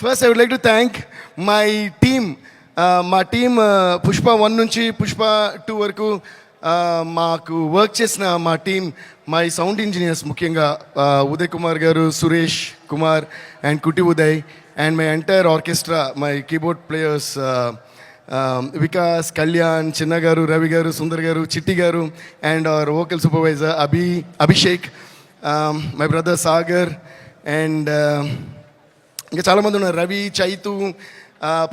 First I would like to thank my team. మా team Pushpa 1 నుంచి పుష్ప 2 వరకు మాకు వర్క్ చేసిన మా టీం, మై సౌండ్ ఇంజనీర్స్ ముఖ్యంగా Uday Kumar garu, Suresh Kumar and Kuti Uday, and my entire orchestra, my keyboard players Vikas, Kalyan, Chinna garu, Ravi garu, Sundar garu, Chitti garu, and our vocal supervisor Abhishek, my brother Sagar, and ఇంకా చాలామంది ఉన్నారు, Ravi, Chaitu,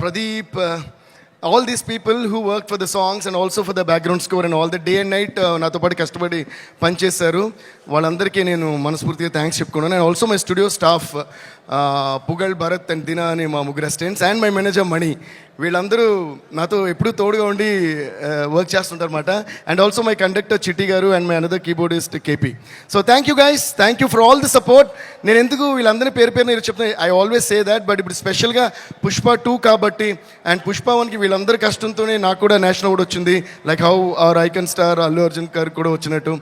Pradeep, all these people who worked for the songs and also for the background score and all the day and night నాతో పాటు కష్టపడి పనిచేశారు. వాళ్ళందరికీ నేను మనస్ఫూర్తిగా థ్యాంక్స్ చెప్పుకున్నాను. And also my studio staff Pugal, Bharath and Dina అని మా ముగ్గురు assistants, and my manager Mani, వీళ్ళందరూ నాతో ఎప్పుడూ తోడుగా ఉండి వర్క్ చేస్తుంటారు అనమాట. And also my conductor Chitti garu and my another keyboardist KP. So thank you guys, thank you for all the support. నేను ఎందుకు వీళ్ళందరినీ పేరు పేరు చెప్తాను, I always say that, but ఇప్పుడు స్పెషల్గా పుష్ప 2 కాబట్టి అండ్ పుష్ప 1కి వీళ్ళందరి కష్టంతోనే నాకు కూడా నేషనల్ అవార్డు వచ్చింది, like how our icon star Allu Arjun గారు కూడా వచ్చినట్టు.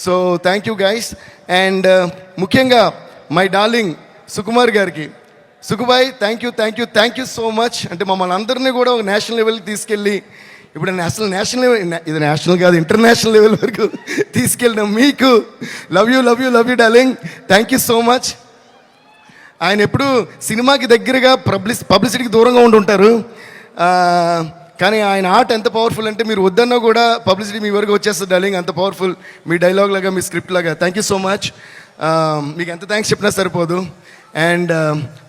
So thank you guys. And ముఖ్యంగా మై డార్లింగ్ సుకుమార్ గారికి, Sukubai, thank you so much. అంటే మమ్మల్ని అందరినీ కూడా ఒక నేషనల్ లెవెల్కి తీసుకెళ్ళి, ఇప్పుడు నేషనల్ లెవెల్, ఇది నేషనల్ కాదు ఇంటర్నేషనల్ లెవెల్ వరకు తీసుకెళ్ళిన మీకు love you darling, thank you so much. ఆయన ఎప్పుడు సినిమాకి దగ్గరగా పబ్లిసిటీకి దూరంగా ఉంటుంటారు, కానీ ఆయన ఆర్ట్ ఎంత పవర్ఫుల్ అంటే మీరు వద్దన్నా కూడా పబ్లిసిటీ మీ వరకు వచ్చేస్తుంది డార్లింగ్, అంత పవర్ఫుల్ మీ డైలాగ్ లాగా, మీ స్క్రిప్ట్ లాగా. Thank you so much. మీకు ఎంత థ్యాంక్స్ చెప్పినా సరిపోదు. And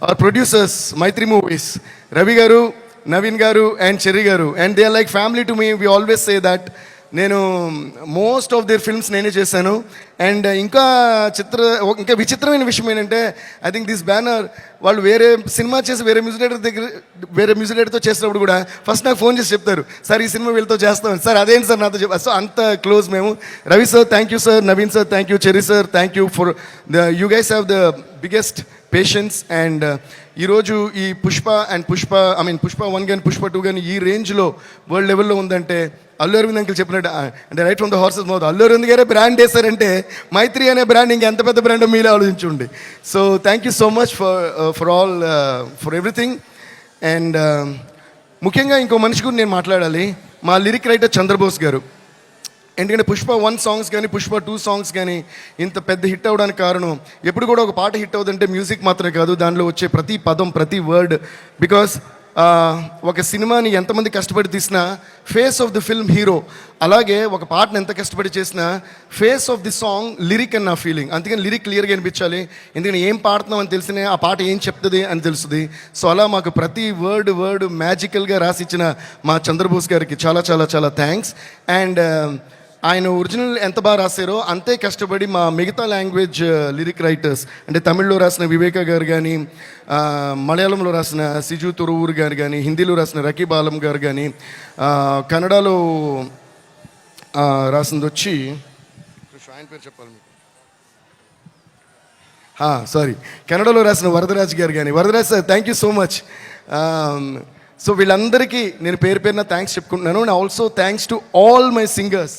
our producers Mythri movies, Ravi garu, Naveen garu and Cherry garu, and they are like family to me. We always say that. నేను మోస్ట్ ఆఫ్ దేర్ ఫిల్మ్స్ నేనే చేశాను. అండ్ ఇంకా విచిత్రమైన విషయం ఏంటంటే, ఐ థింక్ దిస్ బ్యానర్ వాళ్ళు వేరే సినిమా చేసి వేరే మ్యూజిక్ డైరెక్టర్తో చేసినప్పుడు కూడా ఫస్ట్ నాకు ఫోన్ చేసి చెప్తారు, సార్ ఈ సినిమా వీళ్ళతో చేస్తాం సార్, అదేంటి సార్ నాతో చెప్పారు. సో అంత క్లోజ్ మేము. Ravi sir thank you sir, Naveen sir thank you, cherry sir thank you for you guys have the biggest patience. And ఈరోజు ఈ పుష్ప 1 కానీ పుష్ప 2 కానీ ఈ రేంజ్లో వరల్డ్ లెవెల్లో ఉందంటే అల్లు అరవింద్ అంకుల్ చెప్పినట్టు, అంటే right from the horse's mouth, Allu Aravind గారే బ్రాండ్ వేశారంటే మైత్రి అనే బ్రాండ్ ఇంకెంత పెద్ద బ్రాండ్ మీరే ఆలోచించండి. So thank you so much for everything. And ముఖ్యంగా ఇంకో మనిషి గురించి నేను మాట్లాడాలి, మా లిరిక్ రైటర్ చంద్రబోస్ గారు. ఎందుకంటే పుష్ప 1 సాంగ్స్ కానీ పుష్ప 2 సాంగ్స్ కానీ ఇంత పెద్ద హిట్ అవ్వడానికి కారణం, ఎప్పుడు కూడా ఒక పాట హిట్ అవుతుందంటే మ్యూజిక్ మాత్రమే కాదు, దానిలో వచ్చే ప్రతి పదం, ప్రతి వర్డ్. బికాస్ ఒక సినిమాని ఎంతమంది కష్టపడి తీసినా face of the film hero, అలాగే ఒక పాటను ఎంత కష్టపడి చేసినా face of the song lyric అని నా ఫీలింగ్. అందుకని లిరిక్ క్లియర్గా వినిపించాలి, ఎందుకంటే ఏం పాడుతున్నాం అని తెలిసినే ఆ పాట ఏం చెప్తుంది అని తెలుస్తుంది. సో అలా మాకు ప్రతి వర్డ్ మ్యాజికల్గా రాసిచ్చిన మా చంద్రబోస్ గారికి చాలా చాలా చాలా థ్యాంక్స్. అండ్ ఆయన ఒరిజినల్ ఎంత బాగా రాశారో అంతే కష్టపడి మా మిగతా లాంగ్వేజ్ లిరిక్ రైటర్స్, అంటే తమిళ్లో రాసిన వివేక గారు కానీ, మలయాళంలో రాసిన సిజు తురువూరు గారు కానీ, హిందీలో రాసిన రకీబ్ ఆలం గారు కానీ, కన్నడలో రాసింది వచ్చి ఆయన పేరు చెప్పాలి మీకు, కన్నడలో రాసిన వరదరాజ్ గారు కానీ. Varadaraj sir thank you so much. So వీళ్ళందరికీ నేను పేరున థ్యాంక్స్ చెప్పుకుంటున్నాను. And also thanks to all my singers.